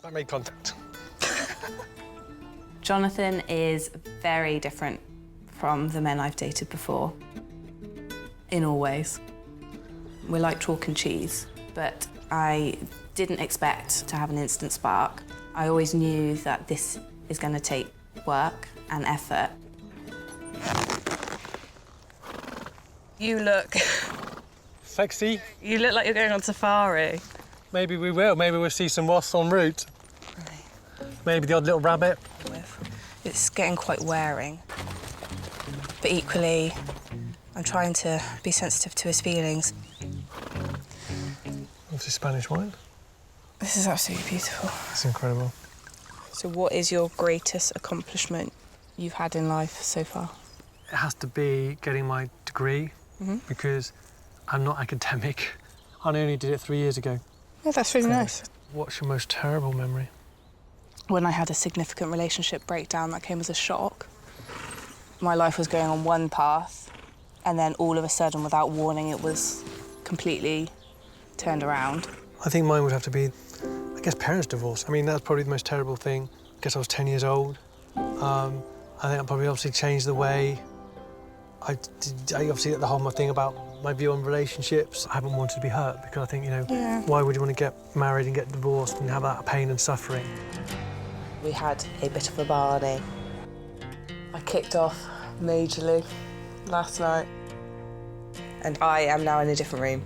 I made contact. Jonathan is very different from the men I've dated before, in all ways. We're like chalk and cheese, but I didn't expect to have an instant spark. I always knew that this is going to take work and effort. You look... Sexy. You look like you're going on safari. Maybe we will. Maybe we'll see some wasps en route. Maybe the odd little rabbit. It's getting quite wearing. But equally, I'm trying to be sensitive to his feelings. Obviously Spanish wine. This is absolutely beautiful. It's incredible. So what is your greatest accomplishment you've had in life so far? It has to be getting my degree, because I'm not academic. I only did it 3 years ago. Oh, that's really nice. What's your most terrible memory? When I had a significant relationship breakdown that came as a shock. My life was going on one path, and then all of a sudden, without warning, it was completely turned around. I think mine would have to be, I guess, parents' divorce. I mean, that's probably the most terrible thing. I guess I was 10 years old. I think I probably obviously changed the way I obviously the whole thing about my view on relationships. I haven't wanted to be hurt because I think, you know, why would you want to get married and get divorced and have that pain and suffering? We had a bit of a Barney. I kicked off majorly last night, and I am now in a different room.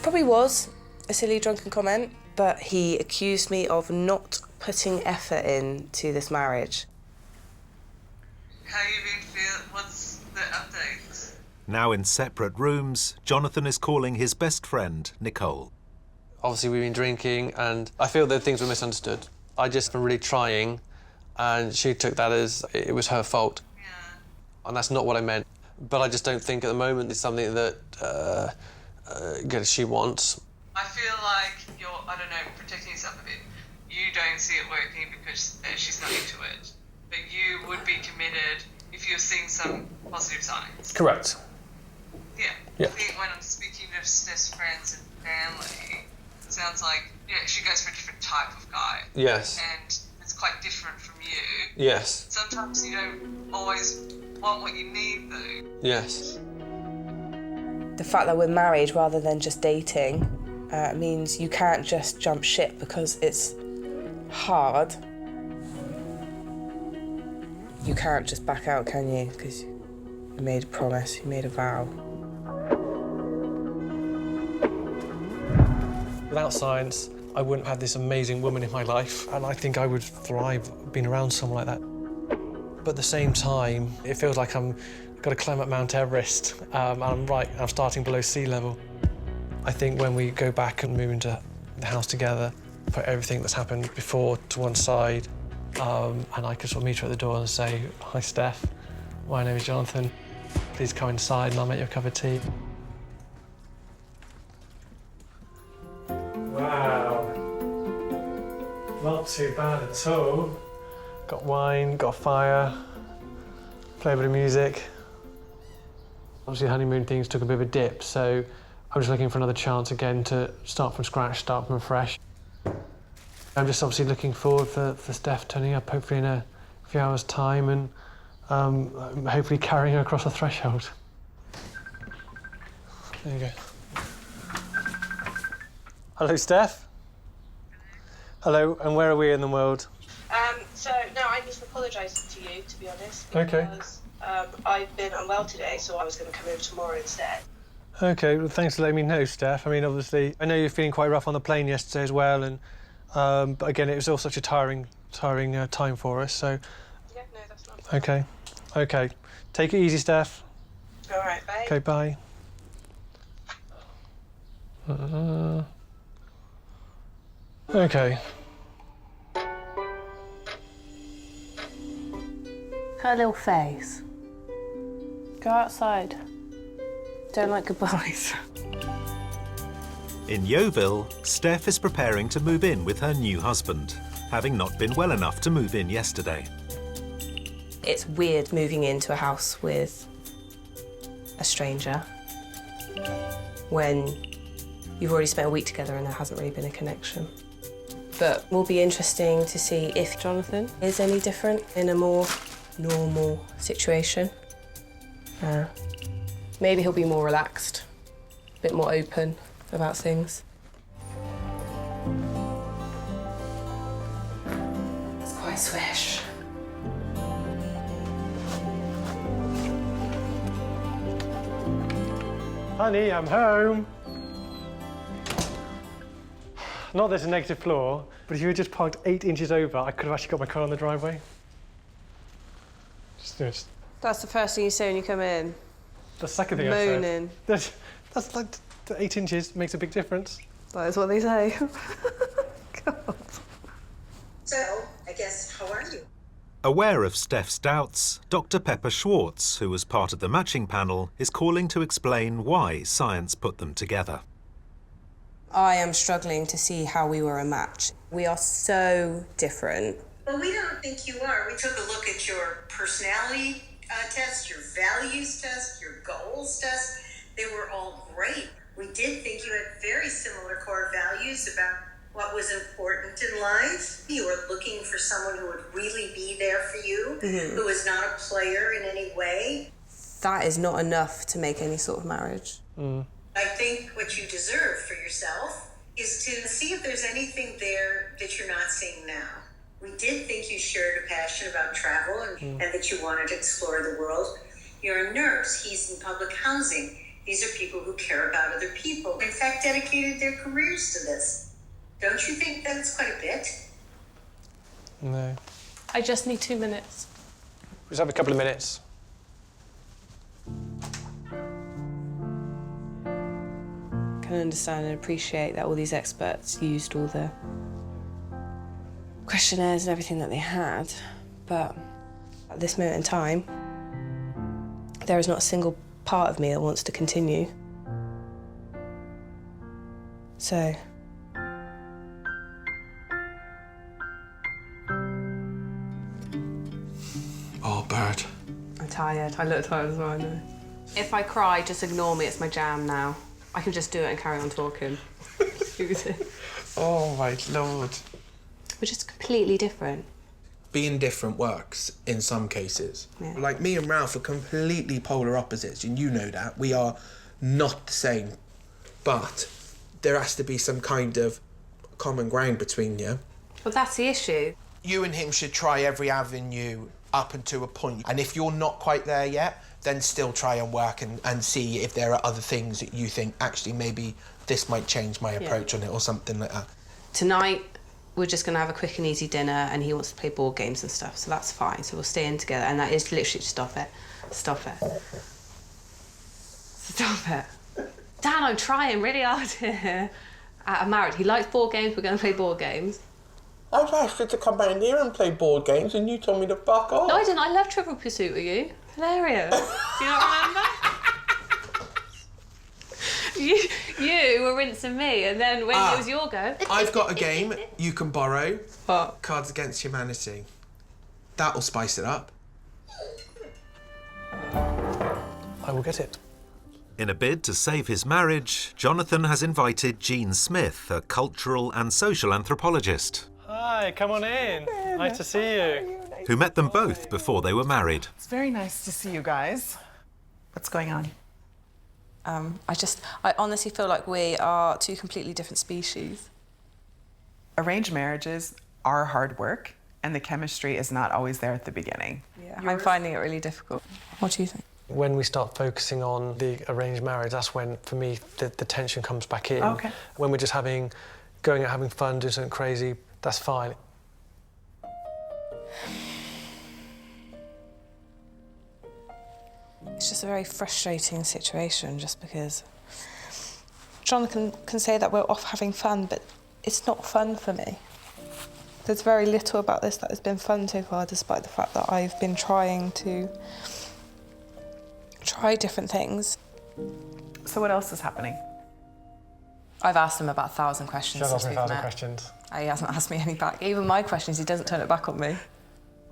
Probably was a silly drunken comment, but he accused me of not putting effort into this marriage. How you been feeling? What's the updates? Now in separate rooms, Jonathan is calling his best friend, Nicole. Obviously, we've been drinking, and I feel that things were misunderstood. I just been really trying, and she took that as it was her fault. Yeah. And that's not what I meant. But I just don't think at the moment it's something that she wants. I feel like you're, I don't know, protecting yourself a bit. You don't see it working because she's not into it. But you would be committed if you're seeing some positive signs. Correct. Yeah. I think when I'm speaking to Steph's friends and family, it sounds like, yeah, she goes for a different type of guy. Yes. And it's quite different from you. Yes. Sometimes you don't always want what you need, though. Yes. The fact that we're married rather than just dating means you can't just jump ship because it's hard. You can't just back out, can you? Because you made a promise, you made a vow. Without science, I wouldn't have had this amazing woman in my life, and I think I would thrive being around someone like that. But at the same time, it feels like I've got to climb up Mount Everest, and I'm starting below sea level. I think when we go back and move into the house together, put everything that's happened before to one side, and I could sort of meet her at the door and say, "Hi, Steph. My name is Jonathan. Please come inside and I'll make you a cup of tea." Wow. Not too bad at all. Got wine, got a fire, play a bit of music. Obviously, the honeymoon things took a bit of a dip, so I'm just looking for another chance again to start from scratch, start from fresh. I'm just obviously looking forward for Steph turning up, hopefully in a few hours' time, and hopefully carrying her across the threshold. There you go. Hello, Steph. Hello, and where are we in the world? No, I need to apologise to you, to be honest. Okay. Because I've been unwell today, so I was going to come over tomorrow instead. Okay, well, thanks for letting me know, Steph. I mean, obviously, I know you're feeling quite rough on the plane yesterday as well, and but again, it was all such a tiring time for us, so... Yeah, no, that's not... Okay. Take it easy, Steph. All right, bye. Okay, bye. Okay. Her little face. Go outside. Don't like goodbyes. In Yeovil, Steph is preparing to move in with her new husband, having not been well enough to move in yesterday. It's weird moving into a house with a stranger when you've already spent a week together and there hasn't really been a connection. But it will be interesting to see if Jonathan is any different in a more normal situation. Maybe he'll be more relaxed, a bit more open about things. It's quite swish. Honey, I'm home. Not there's a negative floor, but if you had just parked 8 inches over, I could have actually got my car on the driveway. Just That's the first thing you say when you come in. the second thing Moaning. I said. That's like 8 inches makes a big difference. That is what they say. God. So, I guess, how are you? Aware of Steph's doubts, Dr. Pepper Schwartz, who was part of the matching panel, is calling to explain why science put them together. I am struggling to see how we were a match. We are so different. Well, we don't think you are. We took a look at your personality test, your values test, your goals test. They were all great. We did think you had very similar core values about what was important in life. You were looking for someone who would really be there for you, who was not a player in any way. That is not enough to make any sort of marriage. I think what you deserve for yourself is to see if there's anything there that you're not seeing now. We did think you shared a passion about travel and that you wanted to explore the world. You're a nurse. He's in public housing. These are people who care about other people. In fact, dedicated their careers to this. Don't you think that's quite a bit? No. I just need 2 minutes. Just have a couple of minutes. Can understand and appreciate that all these experts used all the questionnaires and everything that they had, but at this moment in time, there is not a single part of me that wants to continue. So. Oh, bird. I'm tired. I look tired as well, I know. If I cry, just ignore me. It's my jam now. I can just do it and carry on talking. Oh, my Lord. We're just completely different. Being different works in some cases. Yeah. Like me and Ralph are completely polar opposites, and you know that. We are not the same. But there has to be some kind of common ground between you. Well, that's the issue. You and him should try every avenue up until a point. And if you're not quite there yet, then still try and work and see if there are other things that you think, actually, maybe this might change my approach on it or something like that. Tonight, we're just going to have a quick and easy dinner and he wants to play board games and stuff, so that's fine. So we'll stay in together, and that is literally, stop it. Stop it. Stop it. Dan, I'm trying really hard here. I'm married. He likes board games, we're going to play board games. I was asked you to come round here and play board games and you told me to fuck off. No, I didn't. I love Trivial Pursuit with you. Hilarious. Do you not remember? You were rinsing me, and then when it was your go... I've got a game you can borrow. What? Cards Against Humanity. That'll spice it up. I will get it. In a bid to save his marriage, Jonathan has invited Jean Smith, a cultural and social anthropologist, Hi, come on in. Nice to see you. who met them both before they were married. It's very nice to see you guys. What's going on? I honestly feel like we are two completely different species. Arranged marriages are hard work, and the chemistry is not always there at the beginning. Yeah, I'm finding it really difficult. What do you think? When we start focusing on the arranged marriage, that's when, for me, the tension comes back in. Okay. When we're just going out having fun, doing something crazy, that's fine. It's just a very frustrating situation, just because Jonathan can say that we're off having fun, but it's not fun for me. There's very little about this that has been fun so far, despite the fact that I've been trying to try different things. So what else is happening? I've asked him about 1,000 questions Shut since up, we've 1,000 met. questions. He hasn't asked me any back. Even my questions, he doesn't turn it back on me.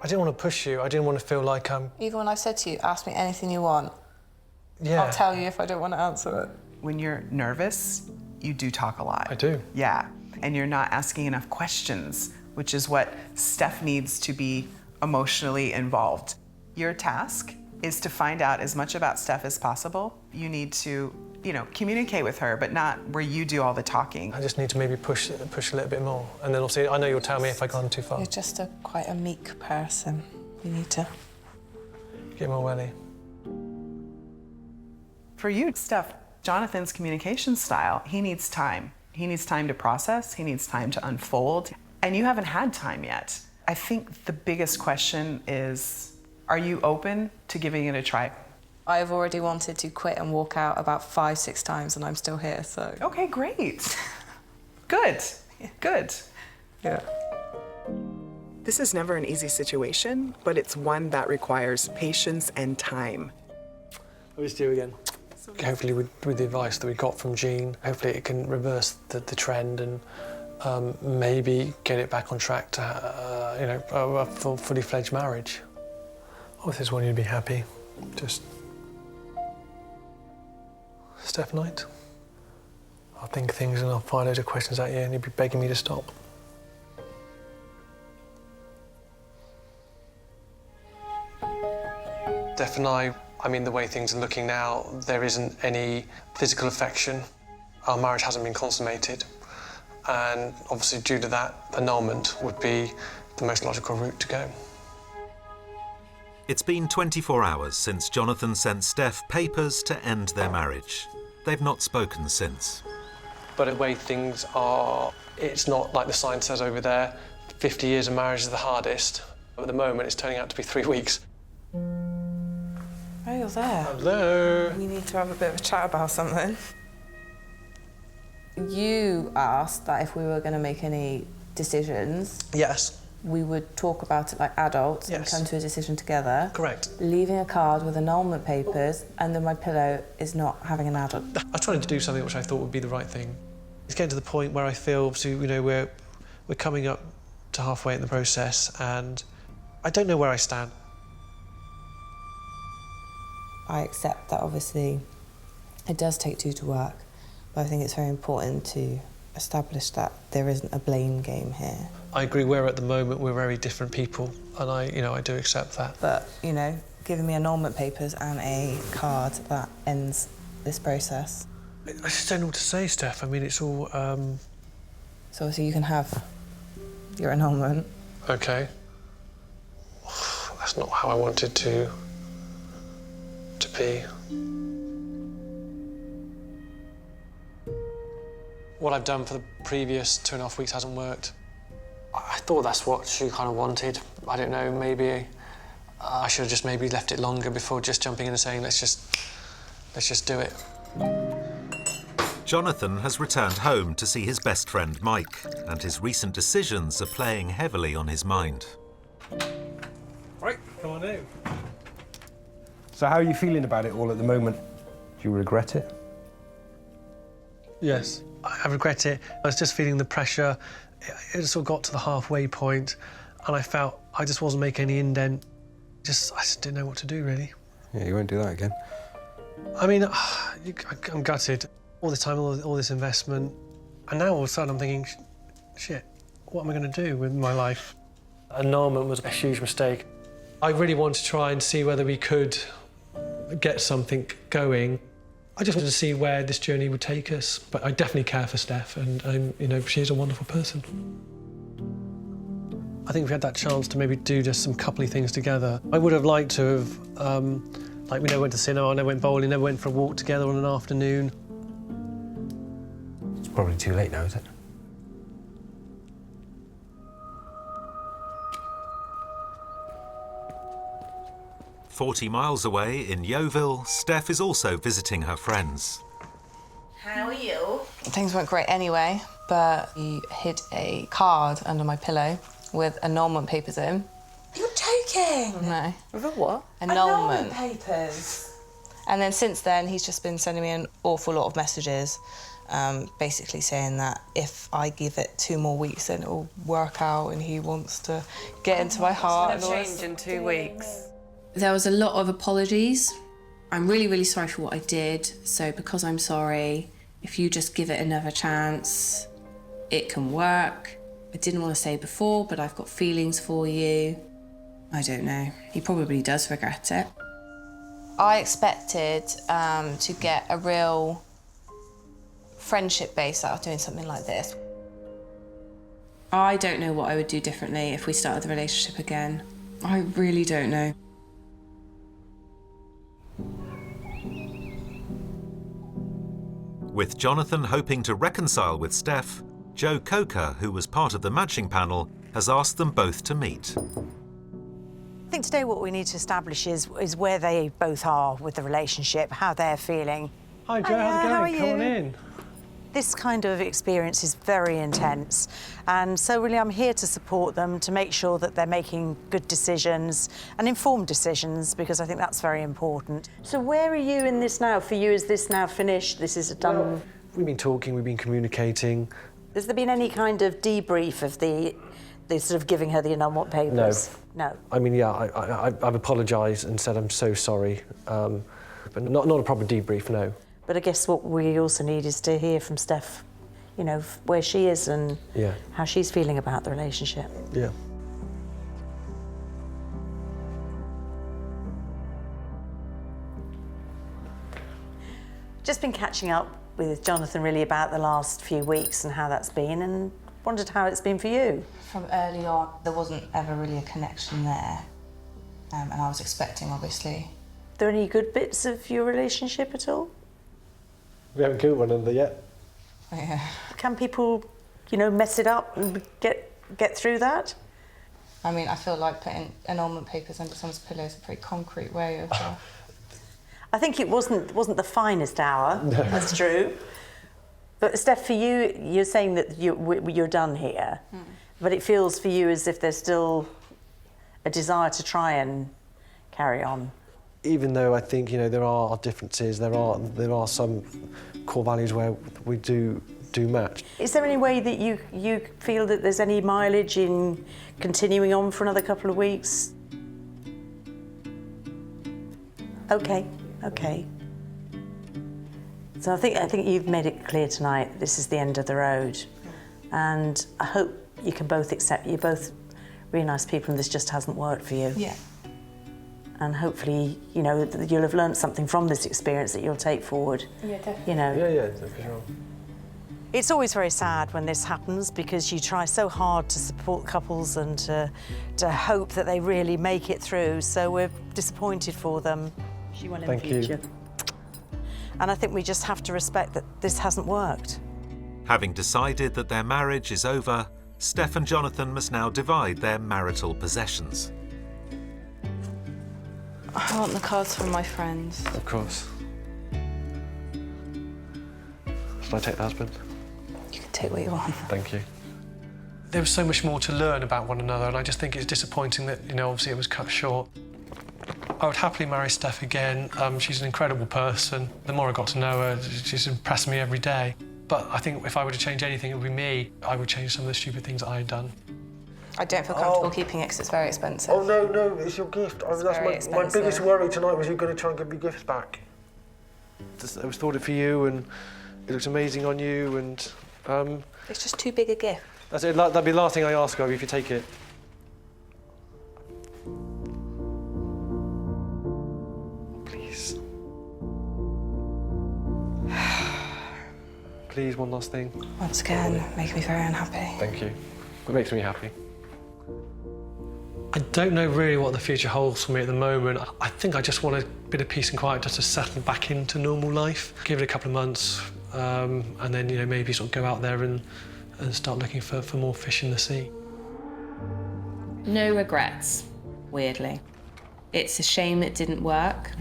I didn't want to push you. I didn't want to feel like Even when I've said to you, ask me anything you want, yeah. I'll tell you if I don't want to answer it. When you're nervous, you do talk a lot. I do. Yeah. and you're not asking enough questions, which is what Steph needs to be emotionally involved. Your task is to find out as much about Steph as possible. You need to, communicate with her, but not where you do all the talking. I just need to maybe push a little bit more. And then also, I know you'll tell me if I've gone too far. You're just quite a meek person. You need to Get my welly. For you, Steph, Jonathan's communication style, he needs time. He needs time to process, he needs time to unfold, and you haven't had time yet. I think the biggest question is, are you open to giving it a try? I've already wanted to quit and walk out about 5-6 times and I'm still here, so. Okay, great. Good, good. Yeah. This is never an easy situation, but it's one that requires patience and time. I'll just do again. Hopefully with the advice that we got from Jean, hopefully it can reverse the trend and maybe get it back on track to, a fully fledged marriage. Oh, if there's one you'd be happy, just Steph night. I'll think of things and I'll fire loads of questions at you and you'd be begging me to stop. Steph and I mean, the way things are looking now, there isn't any physical affection. Our marriage hasn't been consummated. And obviously, due to that, annulment would be the most logical route to go. It's been 24 hours since Jonathan sent Steph papers to end their marriage. They've not spoken since. But the way things are, it's not like the sign says over there, 50 years of marriage is the hardest. At the moment, it's turning out to be 3 weeks. Oh, you're there. Hello. We need to have a bit of a chat about something. You asked that if we were going to make any decisions, Yes. we would talk about it like adults and Yes. come to a decision together. Correct. Leaving a card with annulment papers under my pillow is not having an adult. I tried to do something which I thought would be the right thing. It's getting to the point where I feel, obviously, we're coming up to halfway in the process, and I don't know where I stand. I accept that obviously it does take two to work, but I think it's very important to establish that there isn't a blame game here. I agree. At the moment we're very different people, and I do accept that. But giving me annulment papers and a card that ends this process. I just don't know what to say, Steph. I mean, it's all. So obviously you can have your annulment. Okay. That's not how I wanted to be. What I've done for the previous 2.5 weeks hasn't worked. I thought that's what she kind of wanted. I don't know, maybe I should have just maybe left it longer before just jumping in and saying, let's just do it. Jonathan has returned home to see his best friend Mike, and his recent decisions are playing heavily on his mind. Right, come on in. So how are you feeling about it all at the moment? Do you regret it? Yes, I regret it. I was just feeling the pressure. It sort of got to the halfway point, and I felt I just wasn't making any indent. I just didn't know what to do, really. Yeah, you won't do that again. I mean, I'm gutted. All this time, all this investment, and now all of a sudden I'm thinking, shit, what am I going to do with my life? Annulment was a huge mistake. I really wanted to try and see whether we could get something going. I just wanted to see where this journey would take us, but I definitely care for Steph, and she's a wonderful person. I think if we had that chance to maybe do just some coupley things together, I would have liked to have, we never went to cinema, never went bowling, never went for a walk together on an afternoon. It's probably too late now, is it? "40 miles away in Yeovil, Steph is also visiting her friends. How are you? Things weren't great anyway, but he hid a card under my pillow with annulment papers in. You're joking! No. With a what? Annulment papers. And then since then, he's just been sending me an awful lot of messages, basically saying that if I give it 2 more weeks, then it'll work out, and he wants to get into my heart. It's gonna change in 2 weeks. There was a lot of apologies. I'm really, really sorry for what I did. So because I'm sorry, if you just give it another chance, it can work. I didn't want to say before, but I've got feelings for you. I don't know. He probably does regret it. I expected to get a real friendship base out of doing something like this. I don't know what I would do differently if we started the relationship again. I really don't know. With Jonathan hoping to reconcile with Steph, Joe Coker, who was part of the matching panel, has asked them both to meet. I think today what we need to establish is where they both are with the relationship, how they're feeling. Hi Joe, how's it going? How are you? Come on in. This kind of experience is very intense, and so really I'm here to support them, to make sure that they're making good decisions and informed decisions, because I think that's very important. So where are you in this now? For you, is this now finished? This is done? Well, we've been talking, we've been communicating. Has there been any kind of debrief of the sort of giving her the annulment papers? No. I mean, yeah, I've apologised and said I'm so sorry, but not a proper debrief, no. But I guess what we also need is to hear from Steph, you know, where she is and how she's feeling about the relationship. Yeah. Just been catching up with Jonathan really about the last few weeks and how that's been, and wondered how it's been for you. From early on, there wasn't ever really a connection there, and I was expecting, obviously. Are there any good bits of your relationship at all? We haven't killed one another yet. Yeah. Can people, you know, mess it up and get through that? I mean, I feel like putting annulment papers under someone's pillow is a pretty concrete way of... I think it wasn't the finest hour, No. That's true. But Steph, for you, you're saying that you're done here, but it feels for you as if there's still a desire to try and carry on. Even though I think, you know, there are differences, there are some core values where we do match. Is there any way that you feel that there's any mileage in continuing on for another couple of weeks? Okay. So I think you've made it clear tonight this is the end of the road, and I hope you can both accept you're both really nice people and this just hasn't worked for you. Yeah. And hopefully, you know, you'll have learned something from this experience that you'll take forward. Yeah, definitely. You know. Yeah, for sure. It's always very sad when this happens because you try so hard to support couples and to hope that they really make it through. So we're disappointed for them. Thank you. And I think we just have to respect that this hasn't worked. Having decided that their marriage is over, Steph and Jonathan must now divide their marital possessions. I want the cards from my friends. Of course. Should I take the husband? You can take what you want. Thank you. There was so much more to learn about one another, and I just think it's disappointing that, you know, obviously it was cut short. I would happily marry Steph again. She's an incredible person. The more I got to know her, she's impressed me every day. But I think if I were to change anything, it would be me. I would change some of the stupid things that I had done. I don't feel comfortable keeping it because it's very expensive. Oh, no, it's your gift. That's my biggest worry tonight was you're going to try and give me gifts back. It was thought for you, and it looks amazing on you, and... It's just too big a gift. That's it. That'd be the last thing I ask of you if you take it. Please. Please, one last thing. Once again, making me very unhappy. Thank you. It makes me happy. I don't know really what the future holds for me at the moment. I think I just want a bit of peace and quiet just to settle back into normal life. Give it a couple of months, and then, you know, maybe sort of go out there and start looking for more fish in the sea. No regrets, weirdly. It's a shame it didn't work.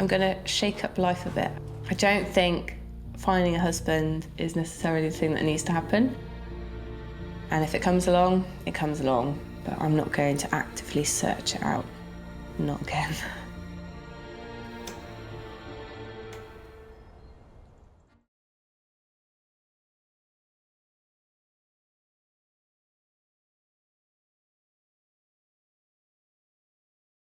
I'm gonna shake up life a bit. I don't think finding a husband is necessarily the thing that needs to happen. And if it comes along, it comes along. But I'm not going to actively search it out. Not again.